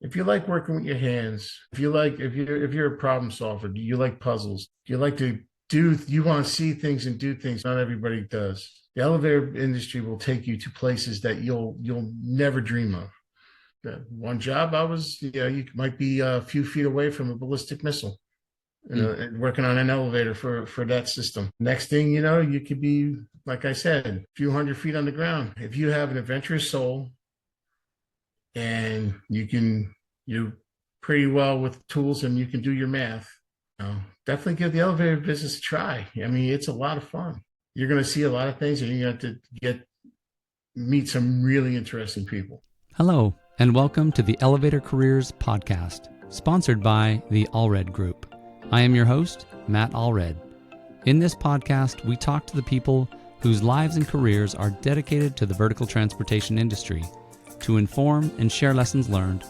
If you like working with your hands, if you're a problem solver, do you like puzzles? Do you like to you want to see things and do things not everybody does? The elevator industry will take you to places that you'll never dream of. One job I was, you might be a few feet away from a ballistic missile, Mm. and working on an elevator for that system. Next thing you know, you could be, like I said, a few hundred feet on the ground. If you have an adventurous soul and you pretty well with tools and you can do your math, definitely give the elevator business a try. I mean, it's a lot of fun. You're going to see a lot of things, and you're going to meet some really interesting people. Hello, and welcome to the Elevator Careers Podcast, sponsored by the Allred Group. I am your host, Matt Allred. In this podcast, we talk to the people whose lives and careers are dedicated to the vertical transportation industry to inform and share lessons learned,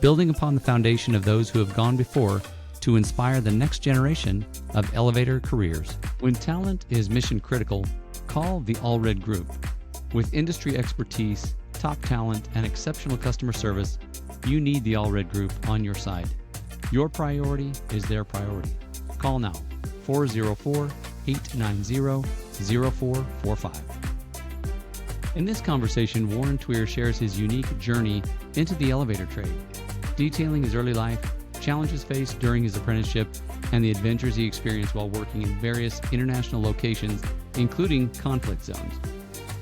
building upon the foundation of those who have gone before to inspire the next generation of elevator careers. When talent is mission critical, call the Allred Group. With industry expertise, top talent, and exceptional customer service, you need the Allred Group on your side. Your priority is their priority. Call now, 404-890-0445. In this conversation, Warren Tweer shares his unique journey into the elevator trade, detailing his early life, challenges faced during his apprenticeship, and the adventures he experienced while working in various international locations, including conflict zones.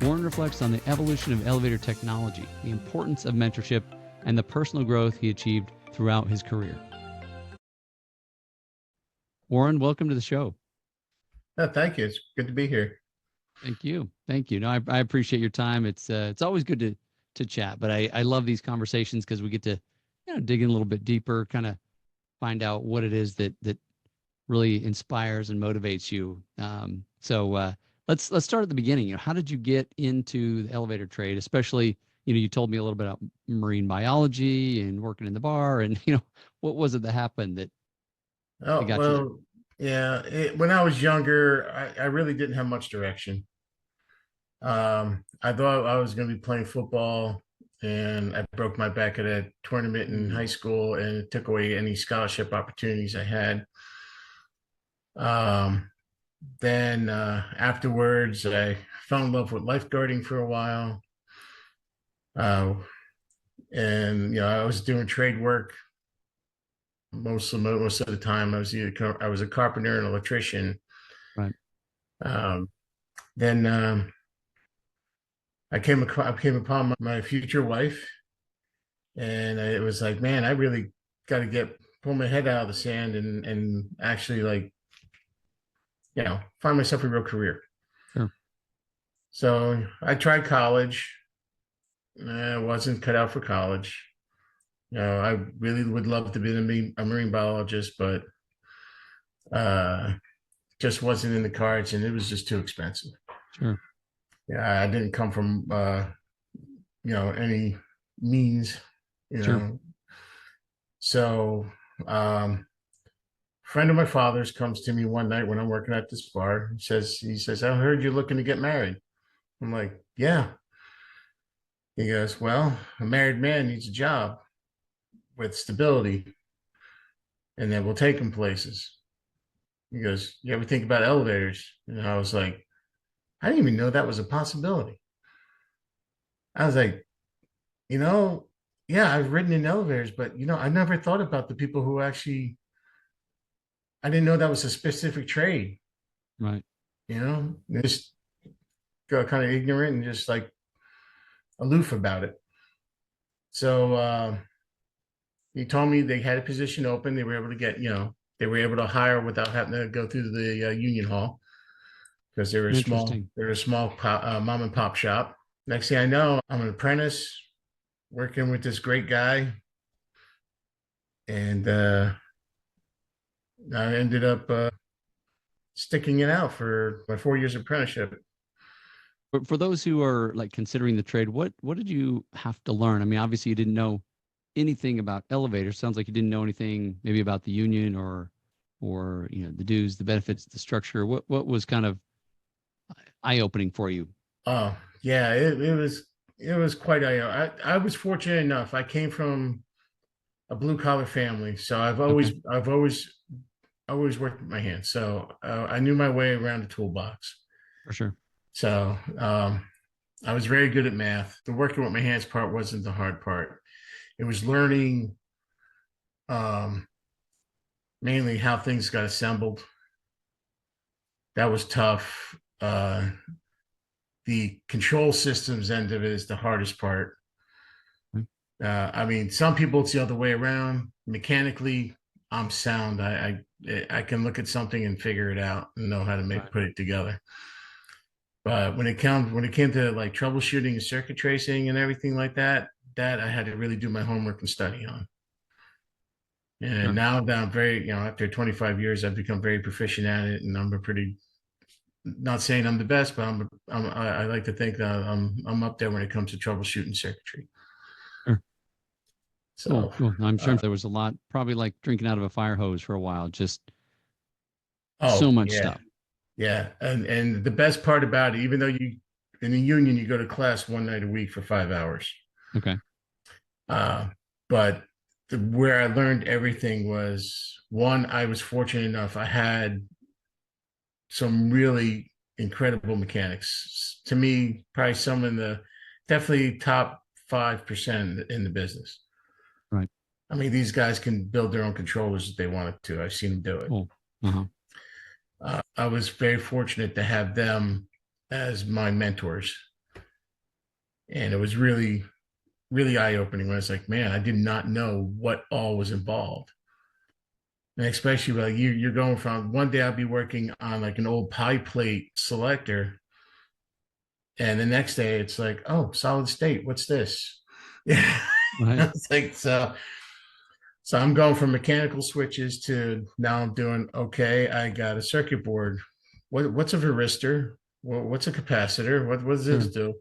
Warren reflects on the evolution of elevator technology, the importance of mentorship, and the personal growth he achieved throughout his career. Warren, welcome to the show. Thank you. It's good to be here. Thank you. Thank you. No, I appreciate your time. It's always good to chat, but I love these conversations because we get to dig in a little bit deeper, kind of find out what it is that really inspires and motivates you. So let's start at the beginning. How did you get into the elevator trade? Especially, you told me a little bit about marine biology and working in the bar, and what was it that happened that Oh, got you there? well, yeah. When I was younger, I really didn't have much direction. I thought I was going to be playing football, and I broke my back at a tournament in high school, and it took away any scholarship opportunities I had. Um, then afterwards, I fell in love with lifeguarding for a while. Uh, and I was doing trade work most of the time. I was a carpenter and electrician. Right. Um, then I came upon my future wife, and it was like, man, I really got to pull my head out of the sand and actually, like, find myself a real career. Sure. So I tried college. I wasn't cut out for college. I really would love to be a marine biologist, but uh, just wasn't in the cards, and it was just too expensive. Sure. Yeah, I didn't come from any means, you Sure. know. So, friend of my father's comes to me one night when I'm working at this bar. He says, I heard you're looking to get married. I'm like, yeah. He goes, well, a married man needs a job with stability, and then we'll take him places. He goes, you ever think about elevators? And I was like, I didn't even know that was a possibility. I was like, you know, yeah, I've ridden in elevators, but I never thought about the people who actually, I didn't know that was a specific trade, Right. just got kind of ignorant and just like aloof about it. So he told me they had a position open. They were able to they were able to hire without having to go through the union hall, because Interesting. they're a small mom and pop shop. Next thing I know, I'm an apprentice working with this great guy, and I ended up sticking it out for my 4 years apprenticeship. But for those who are like considering the trade, what did you have to learn? I mean, obviously you didn't know anything about elevators. Sounds like you didn't know anything maybe about the union or the dues, the benefits, the structure. What was kind of eye-opening for you? Oh yeah, it was quite. I was fortunate enough. I came from a blue collar family. So Okay. I've always worked with my hands. So I knew my way around the toolbox. For sure. So I was very good at math. The working with my hands part wasn't the hard part. It was learning um, mainly how things got assembled. That was tough. The control systems end of it is the hardest part. Mm. I mean, some people it's the other way around. Mechanically, I'm sound. I can look at something and figure it out and know how to Right. put it together. But when it came to like troubleshooting and circuit tracing and everything like that, that I had to really do my homework and study on. And Sure. now that I'm very, after 25 years, I've become very proficient at it, and I'm a pretty, not saying I'm the best, but I like to think that I'm up there when it comes to troubleshooting circuitry. Sure. Cool. So, Cool. I'm sure uh, there was a lot, probably like drinking out of a fire hose for a while, just so oh much yeah, stuff. yeah, and the best part about it, even though you in the union you go to class one night a week for 5 hours, Okay. uh, but where I learned everything was one. I was fortunate enough; I had some really incredible mechanics. To me, probably some in the definitely top 5% in the business. Right. I mean, these guys can build their own controllers if they wanted to. I've seen them do it. Cool. Uh-huh. I was very fortunate to have them as my mentors, and it was really, really eye opening when I was like, man, I did not know what all was involved. And especially like you're going from one day I'll be working on like an old pie plate selector, and the next day it's like, oh, solid state, what's this? Yeah. Right. It's like so I'm going from mechanical switches to now I'm doing okay, I got a circuit board. What's a varistor? What's a capacitor? What does this Sure. do?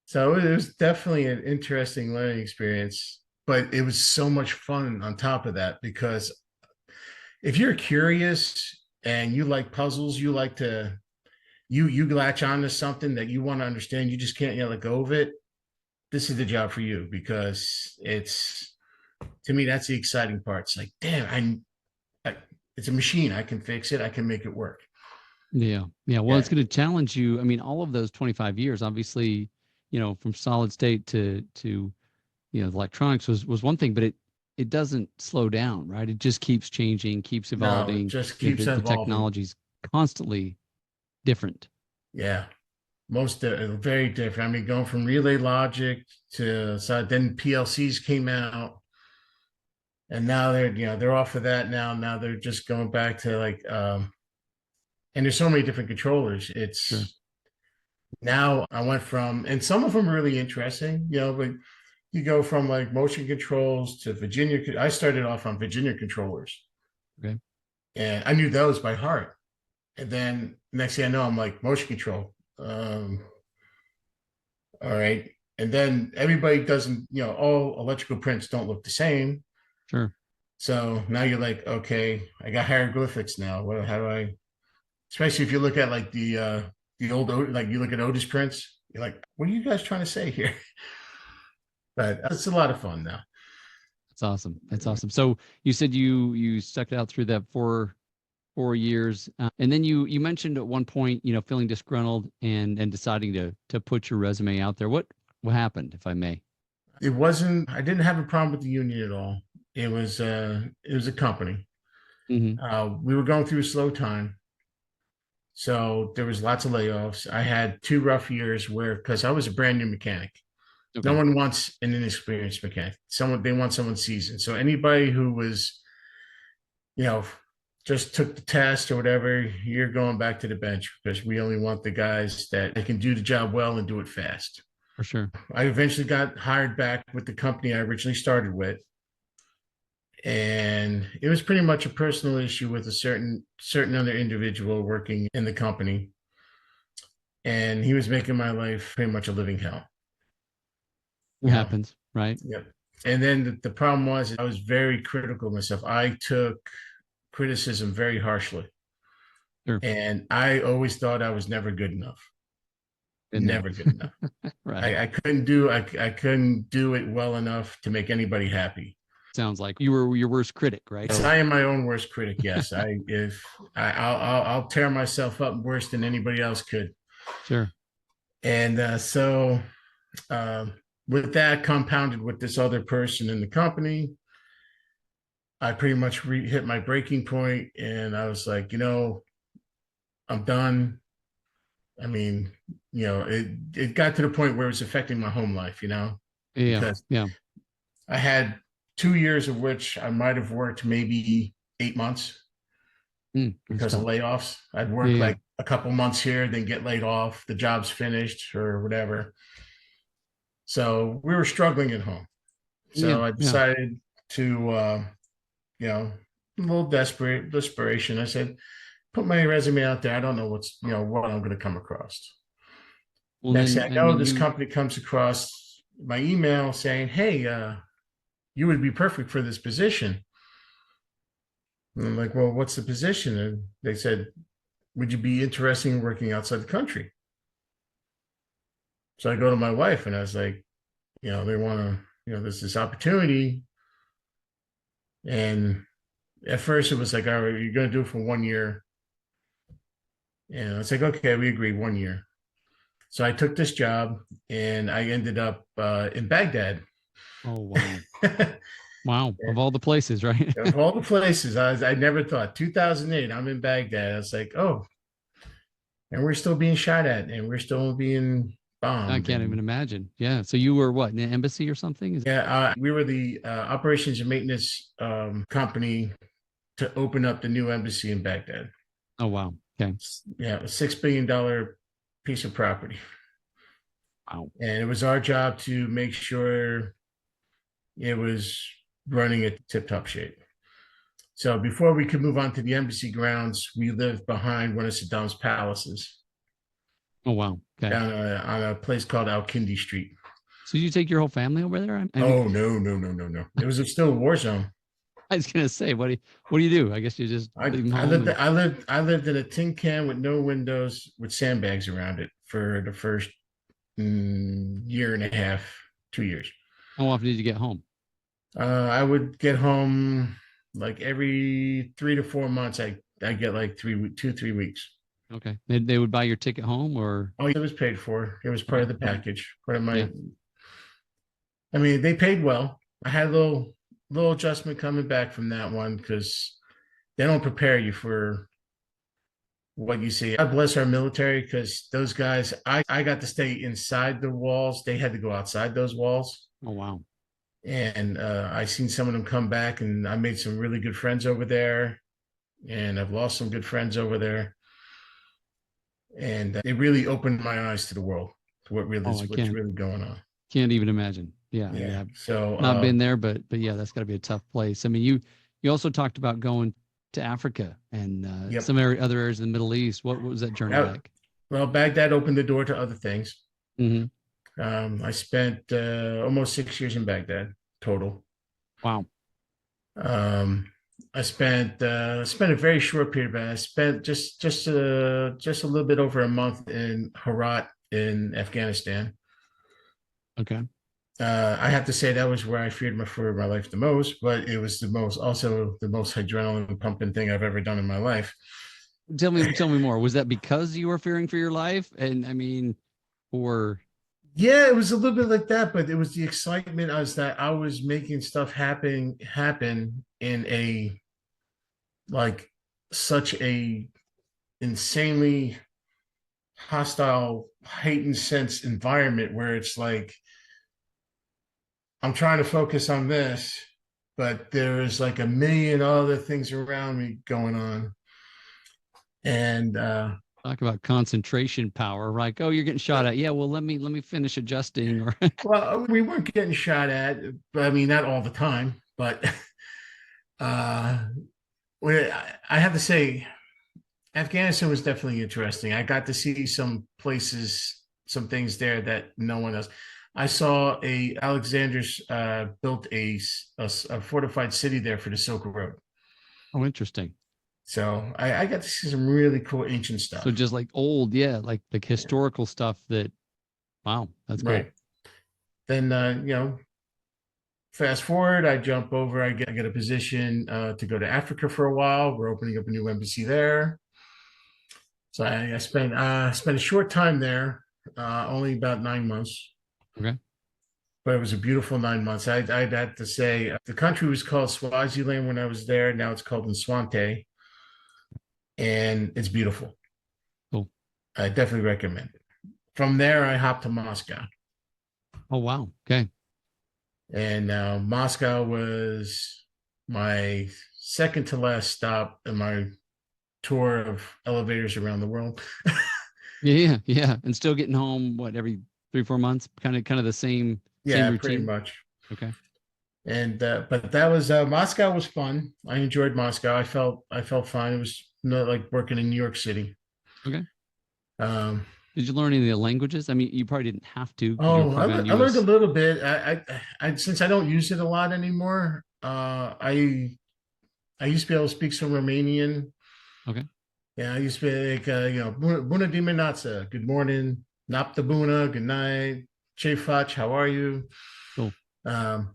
So it was definitely an interesting learning experience, but it was so much fun on top of that because if you're curious and you like puzzles, you like to you latch on to something that you want to understand, you just can't let go of it. This is the job for you because it's to me that's the exciting part. It's like, damn, it's a machine. I can fix it. I can make it work. Yeah. Yeah. Well, Yeah. it's going to challenge you. I mean, all of those 25 years, obviously, from solid state to, electronics was one thing, but it doesn't slow down, right? It just keeps changing, keeps No, it evolving. just You know, keeps the evolving. technology's constantly different. Yeah. Very different. I mean, going from relay logic to so then PLCs came out, and now they're off of that now. Now they're just going back to like and there's so many different controllers. Sure. It's now I went from and some of them are really interesting, but you go from like motion controls to Virginia. I started off on Virginia controllers, Okay. and I knew those by heart. And then next thing I know, I'm like motion control. All right. And then everybody doesn't, all electrical prints don't look the same. Sure. So now you're like, okay, I got hieroglyphics now. How do I, especially if you look at like the old, like you look at Otis prints, you're like, what are you guys trying to say here? But it's a lot of fun now. That's awesome. That's awesome. So you said you stuck it out through that 4 years, and then you mentioned at one point, feeling disgruntled and deciding to put your resume out there. What happened, if I may? I didn't have a problem with the union at all. It was a company. Hmm. We were going through a slow time. So there was lots of layoffs. I had 2 rough years because I was a brand new mechanic. No Okay. one wants an inexperienced mechanic. They want someone seasoned. So anybody who was, you know, just took the test or whatever, you're going back to the bench because we only want the guys that can do the job well and do it fast. For sure. I eventually got hired back with the company I originally started with. And it was pretty much a personal issue with a certain other individual working in the company. And he was making my life pretty much a living hell. It You know, happens, right? yep. And then the problem was I was very critical of myself. I took criticism very harshly. Sure. And I always thought I was never good enough. Been there. Never good enough. Right. I couldn't do it well enough to make anybody happy. Sounds like you were your worst critic, right? So I am my own worst critic. Yes, I'll tear myself up worse than anybody else could. Sure. And so uh, with that compounded with this other person in the company, I pretty much hit my breaking point, and I was like, I'm done. I mean, it got to the point where it was affecting my home life, Yeah. because Yeah. I had 2 years of which I might have worked maybe 8 months That's because of tough. layoffs. I'd Yeah. work Yeah. like a couple months here, then get laid off. The job's finished or whatever. So we were struggling at home. Yeah. So I Yeah. decided to, a little desperation. I said, put my resume out there. I don't know what I'm going to come across. Well, Next thing then, I I know, mean, this you, company comes across my email saying, "Hey, you would be perfect for this position." And I'm like, "Well, what's the position?" And they said, "Would you be interested in working outside the country?" So I go to my wife and I was like, they want to, there's this opportunity. And at first it was like, all right, you're going to do it for 1 year. And I was like, okay, we agree 1 year. So I took this job and I ended up in Baghdad. oh, wow. Wow. Of all the places, right? Of all the places, I never thought 2008, I'm in Baghdad. I was like, oh, and we're still being shot at and we're still being I bombed. can't even And imagine. Yeah. So you were what, in an embassy or something? yeah, we were the operations and maintenance company to open up the new embassy in Baghdad. Oh, wow. Okay. Yeah, a $6 billion piece of property. Wow. And it was our job to make sure it was running at tip top shape. So before we could move on to the embassy grounds, we lived behind one of Saddam's palaces Oh, wow. Okay. on a place called Al Kindi Street. So you take your whole family over there? I mean, Oh no, no, no, no, no! It was still a war zone. I was gonna say, what do you do? I guess you just I leave them I home lived and I lived in a tin can with no windows with sandbags around it for the first year and a half, 2 years. how often did you get home? I would get home like every 3 to 4 months. I get like 3 weeks. Okay. They would buy your ticket home or Oh, it was paid for. It was part okay. of the package. Part of Yeah. my. I mean, they paid well. I had a little adjustment coming back from that one because they don't prepare you for what you see. God bless our military because those guys. I got to stay inside the walls. They had to go outside those walls. Oh, wow. And I seen some of them come back, and I made some really good friends over there, and I've lost some good friends over there, and it really opened my eyes to the world, to Oh, I what's can't really going on. can't even imagine. Yeah. Yeah. Yeah. So Not been there, but yeah, that's gotta be a tough place. I mean, you also talked about going to Africa and yep. some other areas in the Middle East. What was that journey That, like? well, Baghdad opened the door to other things. Hmm. I spent almost 6 years in Baghdad total. Wow. Um, I spent a very short period, but I spent just a little bit over a month in Herat in Afghanistan. Okay. I have to say that was where I feared for my life the most, but it was also the most adrenaline pumping thing I've ever done in my life. Tell me more. Was that because you were fearing for your life? And I mean, or Yeah, it was a little bit like that, but it was the excitement as that I was making stuff happen in a like such a insanely hostile, heightened sense environment where it's like I'm trying to focus on this, but there is like a million other things around me going on. And talk about concentration power, like, oh, you're getting shot at. Yeah, well, let me finish adjusting or well, we weren't getting shot at, but I mean, not all the time, but uh, I have to say, Afghanistan was definitely interesting. I got to see some places, some things there that no one else. I saw Alexander's built a fortified city there for the Silk Road. oh, interesting. So I got to see some really cool ancient So stuff. just like old, yeah, like historical stuff that wow, that's cool. Right. Then fast forward, I jump over, I get a position to go to Africa for a while. We're opening up a new embassy there. So I spent a short time there, only about 9 months, Okay. but it was a beautiful 9 months. I'd have to say the country was called Swaziland when I was there. Now it's called Nswante, and it's beautiful. Cool. I definitely recommend it. From there, I hopped to Moscow, Oh, wow. Okay. and Moscow was my second to last stop in my tour of elevators around the world. Yeah. Yeah. And still getting home, what, every 3, 4 months, kind of the same Yeah, pretty routine. much. Okay. And but that was Moscow was fun. I enjoyed Moscow. I felt fine. It was not like working in New York City. Okay. Um, Did you learn any of the languages? I mean, you probably didn't have to because you were oh, probably on I learned a US. little bit. I since I don't use it a lot anymore. I used to be able to speak some Romanian. Okay. Yeah, I used to be like Bună dimineața, good morning, Napta Buna, good night, Ce faci, how are you? Cool.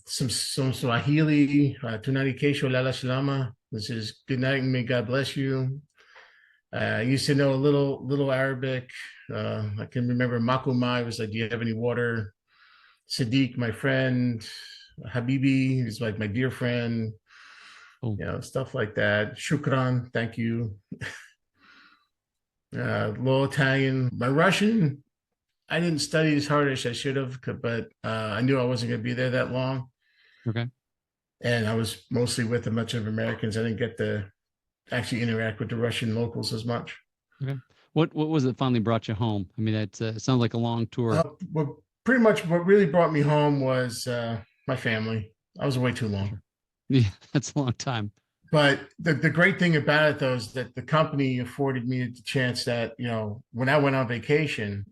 Some Swahili, Tunari Kesho Lala Shalama. This is good night and may God bless you. I used to know a little Arabic. I can remember Makumai was like, "Do you have any water?" Sadiq, my friend, Habibi, who's like my dear friend. Cool. Stuff like that. Shukran, thank you. Low Italian. My Russian, I didn't study as hard as I should have, but I knew I wasn't going to be there that long. Okay. And I was mostly with a bunch of Americans. I didn't get to actually interact with the Russian locals as much. Okay. What was it finally brought you home? I mean, that sounds like a long tour. Well, pretty much what really brought me home was my family. I was away too long. Sure. Yeah, that's a long time. But the great thing about it, though, is that the company afforded me the chance that, when I went on vacation,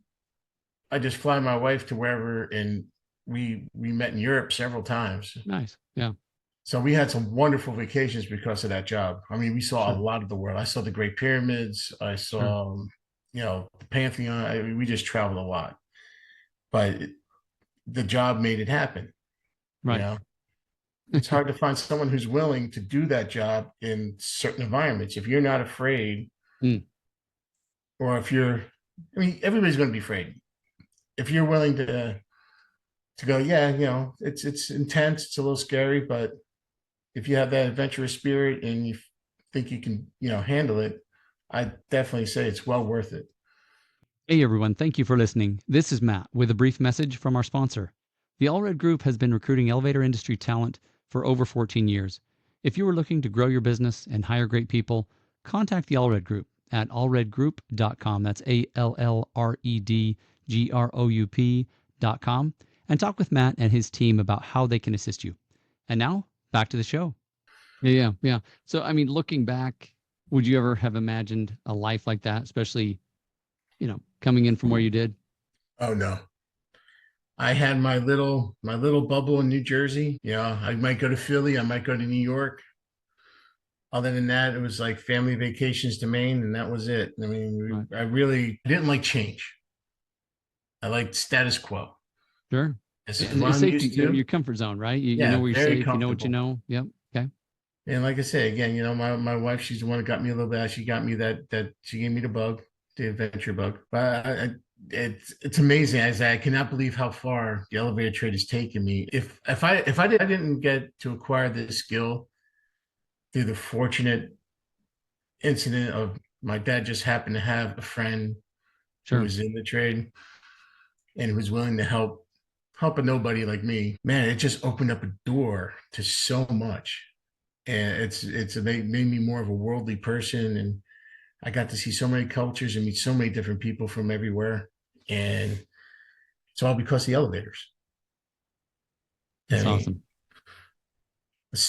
I just fly my wife to wherever, and we met in Europe several times. Nice. Yeah. So we had some wonderful vacations because of that job. I mean, we saw a Sure. lot of the world. I saw the Great Pyramids. I Sure. saw, the Pantheon. I mean, we just traveled a lot. But the job made it happen. You Right. know, it's hard to find someone who's willing to do that job in certain environments. If you're not afraid, Mm, or if you're, I mean, everybody's going to be afraid. If you're willing to go, yeah, it's intense, it's a little scary, but if you have that adventurous spirit and you think you can, handle it, I definitely say it's well worth it. Hey everyone, thank you for listening. This is Matt with a brief message from our sponsor. The Allred Group has been recruiting elevator industry talent for over 14 years. If you are looking to grow your business and hire great people, contact the Allred Group at allredgroup.com. That's ALLREDGROUP.com, and talk with Matt and his team about how they can assist you. And now, back to the show. Yeah, yeah. So, I mean, looking back, would you ever have imagined a life like that, especially coming in from where you did? Oh no. I had my little bubble in New Jersey. I might go to Philly, I might go to New York. Other than that, it was like family vacations to Maine, and that was it. I Right. mean, I really didn't like change. I liked status quo. Sure. This is And what it's I'm safety, used to. your comfort zone, right? You know Yeah, where you're very safe, you know what you comfortable. know. Yep. Okay. And like I say again, my wife, she's the one that got me a little bit. She got me that she gave me the bug, the adventure bug. But it's amazing. I cannot believe how far the elevator trade has taken me. If I didn't get to acquire this skill through the fortunate incident of my dad just happened to have a friend who Sure. was in the trade and who was willing to help a nobody like me, man, it just opened up a door to so much. And it's made me more of a worldly person, and I got to see so many cultures and meet so many different people from everywhere, and it's all because of the elevators. I That's mean, awesome. a Yeah.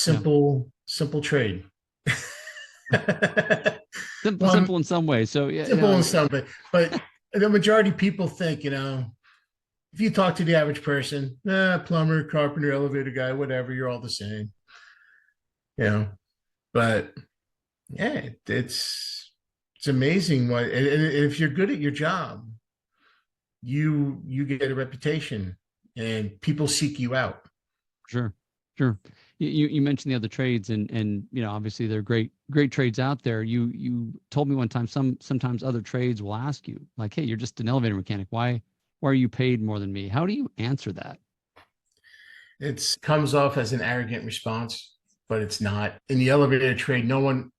simple trade. Simple, Well, simple in some ways. So yeah, simple in some, but the majority of people think, if you talk to the average person, plumber, carpenter, elevator guy, whatever, you're all the same, you know. But yeah, it's amazing what, and if you're good at your job, you get a reputation, and people seek you out. sure. Sure. You mentioned the other trades, and obviously there are great trades out there. You told me one time sometimes other trades will ask you like, hey, you're just an elevator mechanic. Why are you paid more than me? How do you answer that? It comes off as an arrogant response, but it's not. In the elevator trade, no one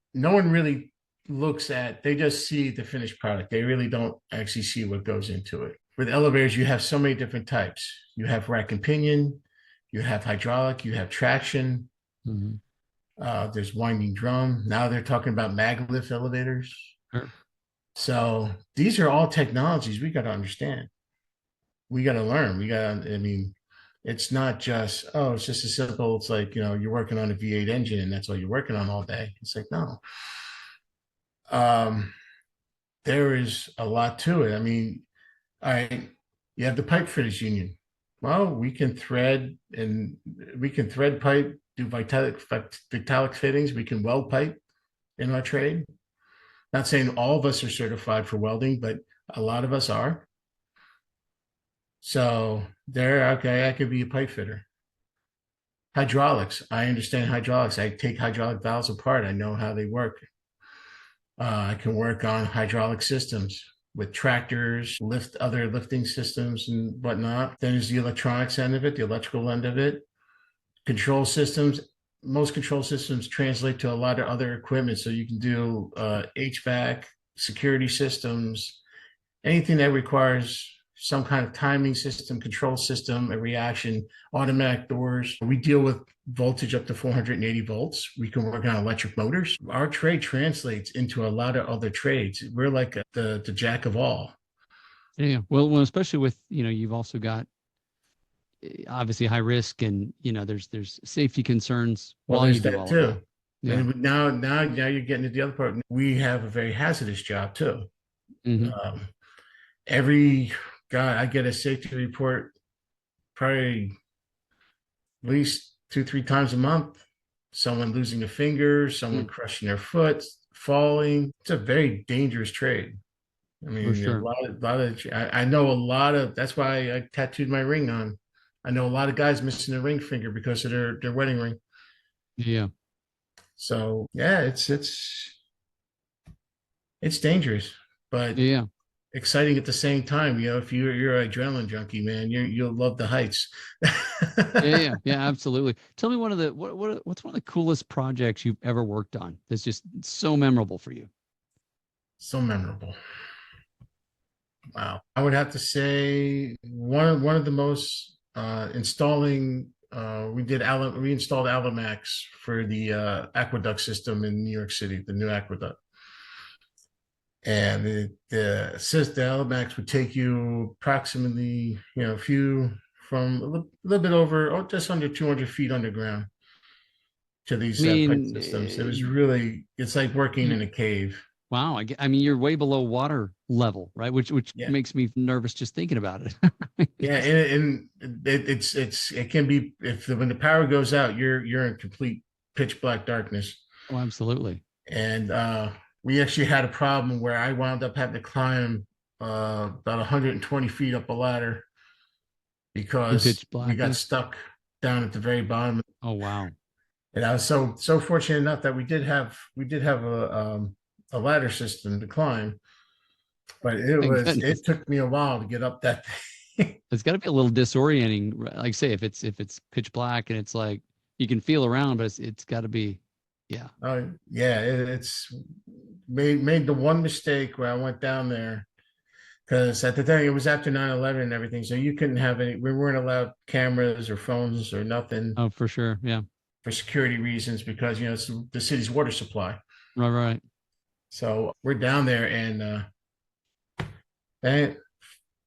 really looks at, they just see the finished product. They really don't actually see what goes into it. With elevators, you have so many different types. You have rack and pinion, you have hydraulic, you have traction, Hmm. there's winding drum. Now they're talking about maglev elevators. Sure. So these are all technologies we got to understand. We got to learn. I mean, it's not just, oh, it's just as simple. It's like, you're working on a V8 engine and that's all you're working on all day. It's like, no. Um, there is a lot to it. I mean, all right, you have the pipe fitters union. Well, we can thread pipe, do vitalic fittings. We can weld pipe in our trade. Not saying all of us are certified for welding, but a lot of us are. So there, okay, I could be a pipe fitter. Hydraulics, I understand hydraulics. I take hydraulic valves apart. I know how they work. I can work on hydraulic systems with tractors, other lifting systems and whatnot. Then there's the electronics end of it, the electrical end of it. Control systems. Most control systems translate to a lot of other equipment. So you can do HVAC, security systems, anything that requires some kind of timing system, control system, a reaction, automatic doors. We deal with voltage up to 480 volts. We can work on electric motors. Our trade translates into a lot of other trades. We're like the jack of all. Yeah. Well, especially with, you've also got obviously high risk, and there's safety concerns Well, while you there's do that all of that. too. Yeah. And now you're getting to the other part. We have a very hazardous job too. Hmm. Um, every guy, I get a safety report probably at least 2, 3 times a month. Someone losing a finger, someone crushing their foot, falling. It's a very dangerous trade. I For mean, sure. I know a lot of, that's why I tattooed my ring on. I know a lot of guys missing a ring finger because of their wedding ring. Yeah. So yeah, it's dangerous, but Yeah. exciting at the same time. If you're an adrenaline junkie, man, you'll love the heights. Yeah, absolutely. Tell me what's one of the coolest projects you've ever worked on that's just so memorable for you? So memorable. Wow. I would have to say one of the most installing we installed Alamax for the aqueduct system in New York City, the new aqueduct. And the Alamax would take you approximately, a few from a little bit over, just under 200 feet underground to I these pipe mean, systems. It's like working in a cave. wow. I mean, you're way below water level, right? Which Yeah. makes me nervous just thinking about it. Yeah, and it can be, when the power goes out, you're in complete pitch black darkness. Oh, absolutely. And we actually had a problem where I wound up having to climb about 120 feet up a ladder In because pitch we got blackness. stuck down at the very bottom. Oh, wow. And I was so fortunate enough that we did have a ladder system to climb, but Thank goodness. it took me a while to get up that thing. It's got to be a little disorienting. Like say, if it's pitch black and it's like you can feel around, but it's got to be, yeah. Yeah, it's made the one mistake where I went down there because at the time it was after 9/11 and everything, so you couldn't have we weren't allowed cameras or phones or nothing Oh, for sure. Yeah. for security reasons because it's the city's water supply. Right. Right. So we're down there and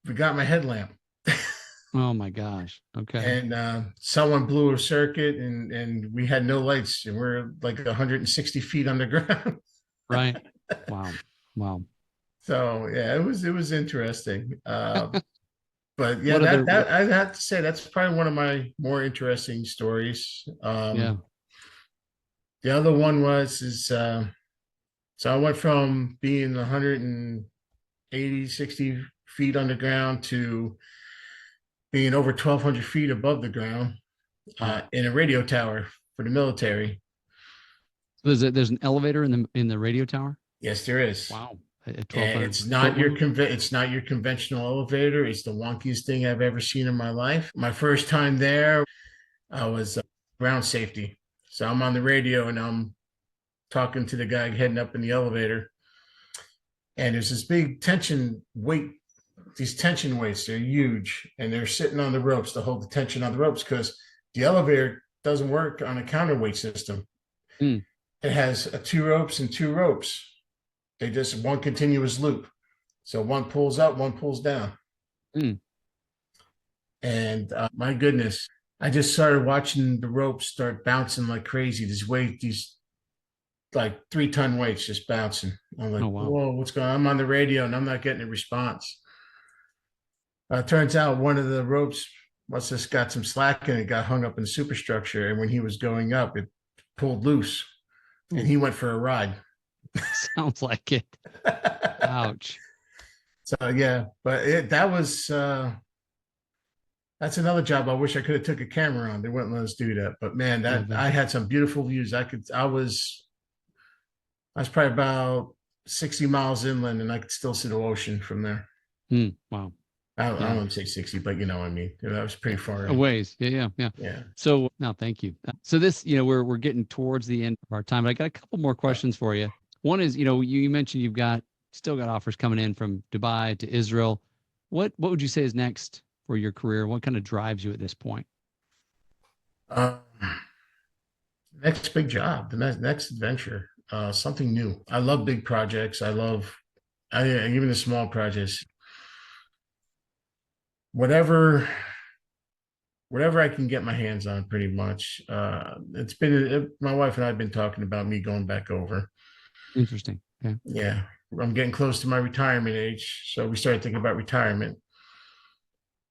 forgot my headlamp. Oh my gosh. Okay. And someone blew a circuit and we had no lights and we're like 160 feet underground. Right. Wow. Wow. So yeah, it was interesting. But yeah, What other? that I have to say that's probably one of my more interesting stories. Yeah. The other one so I went from being 180, 60 feet underground to being over 1,200 feet above the ground. Wow. in a radio tower for the military. So there's an elevator in the radio tower? Yes, there is. Wow. A And 1,200 foot one? it's not your conventional elevator. It's the wonkiest thing I've ever seen in my life. My first time there, I was ground safety. So I'm on the radio and I'm talking to the guy heading up in the elevator. And there's this big these tension weights, they're huge. And they're sitting on the ropes to hold the tension on the ropes because the elevator doesn't work on a counterweight system. Mm. It has two ropes and two ropes. They just one continuous loop. So one pulls up, one pulls down. Mm. And my goodness, I just started watching the ropes start bouncing like crazy. These like 3-ton weights just bouncing. I'm like, Oh, wow. whoa, what's going on? I'm on the radio and I'm not getting a response. Turns out one of the ropes must have got some slack and it got hung up in the superstructure. And when he was going up, it pulled loose and he went for a ride. Sounds like it. Ouch. So yeah, but that's another job I wish I could have took a camera on. They wouldn't let us do that. But man, I had some beautiful views. I was probably about 60 miles inland and I could still see the ocean from there. Wow. I don't want to say 60, but you know what I mean. That was pretty far A ways. Yeah. So no, thank you. So this, we're getting towards the end of our time, but I got a couple more questions for you. One is, you mentioned you've still got offers coming in from Dubai to Israel. What would you say is next for your career? What kind of drives you at this point? Next big job, the next adventure, something new. I love big projects. Even the small projects. Whatever I can get my hands on, pretty much. My wife and I have been talking about me going back over. Interesting. Yeah. I'm getting close to my retirement age. So we started thinking about retirement.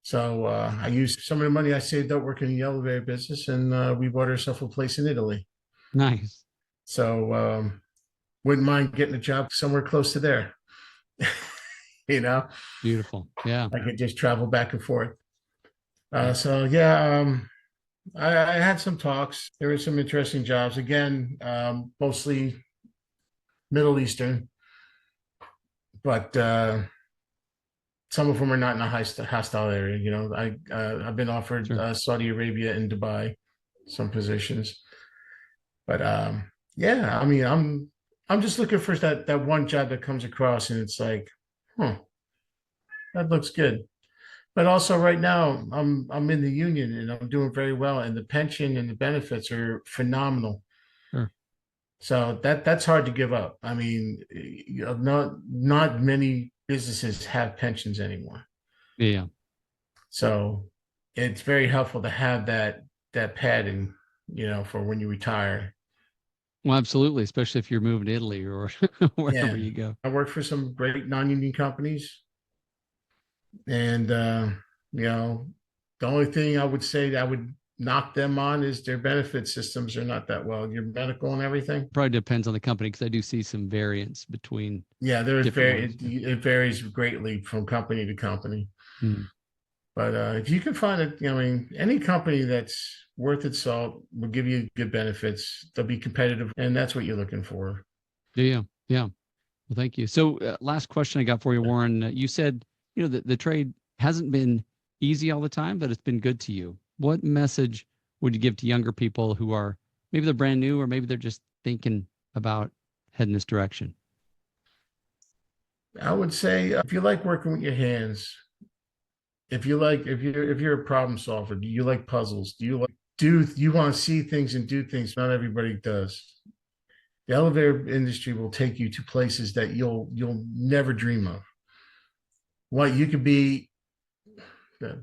So I used some of the money I saved up working in the elevator business and we bought ourselves a place in Italy. Nice. So wouldn't mind getting a job somewhere close to there. Beautiful. Yeah. I could just travel back and forth. So yeah, I had some talks. There were some interesting jobs. Again, mostly Middle Eastern, but some of them are not in a hostile area. I've been offered Saudi Arabia and Dubai, some positions, but yeah, I mean, I'm just looking for that one job that comes across and it's like, that looks good. But also right now I'm in the union and I'm doing very well and the pension and the benefits are phenomenal. Sure. So that's hard to give up. I mean, not many businesses have pensions anymore. Yeah. So it's very helpful to have that padding, for when you retire. Well, absolutely, especially if you're moving to Italy or wherever you go. I work for some great non-union companies. And the only thing I would say that I would knock them on is their benefit systems are not that well. Your medical and everything probably depends on the company because I do see some variance between. Yeah, it varies greatly from company to company. But if you can find it, any company that's worth its salt will give you good benefits. They'll be competitive, and that's what you're looking for. Yeah. Well, thank you. So last question I got for you, Warren. You said the trade hasn't been easy all the time, but it's been good to you. What message would you give to younger people who are maybe they're brand new or maybe they're just thinking about heading this direction? I would say if you like working with your hands, if you're a problem solver, do you like puzzles? You want to see things and do things not everybody does? The elevator industry will take you to places that you'll never dream of. You could be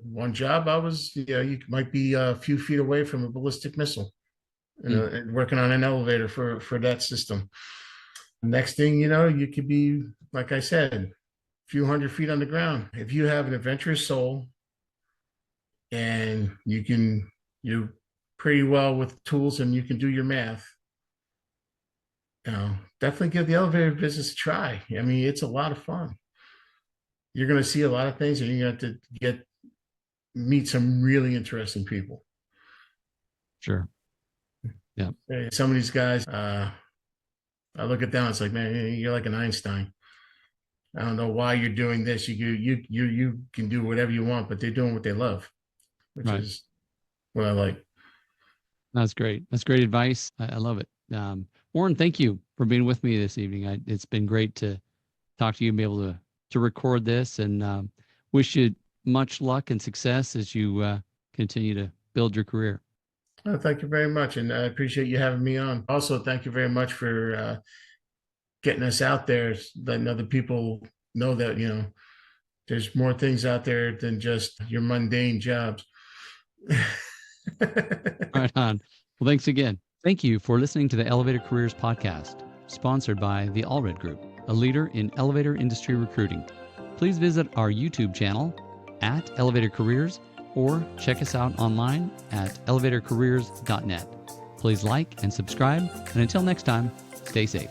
one job. You might be a few feet away from a ballistic missile, and working on an elevator for that system. Next thing you could be, like I said, a few hundred feet on the ground. If you have an adventurous soul and you're pretty well with tools and you can do your math, definitely give the elevator business a try. I mean, it's a lot of fun. You're going to see a lot of things and you're going to have to meet some really interesting people. Sure. Yeah. Some of these guys, I look at them, it's like, man, you're like an Einstein. I don't know why you're doing this. You can do whatever you want, but they're doing what they love, which Right. is what I like. That's great. That's great advice. I love it. Warren, thank you for being with me this evening. It's been great to talk to you and be able to record this, and wish you much luck and success as you continue to build your career. Oh, thank you very much. And I appreciate you having me on. Also, thank you very much for getting us out there, letting other people know that, there's more things out there than just your mundane jobs. Right on. Well, thanks again. Thank you for listening to the Elevator Careers Podcast, sponsored by the Allred Group, a leader in elevator industry recruiting. Please visit our YouTube channel at Elevator Careers, or check us out online at elevatorcareers.net. Please like and subscribe, and until next time, stay safe.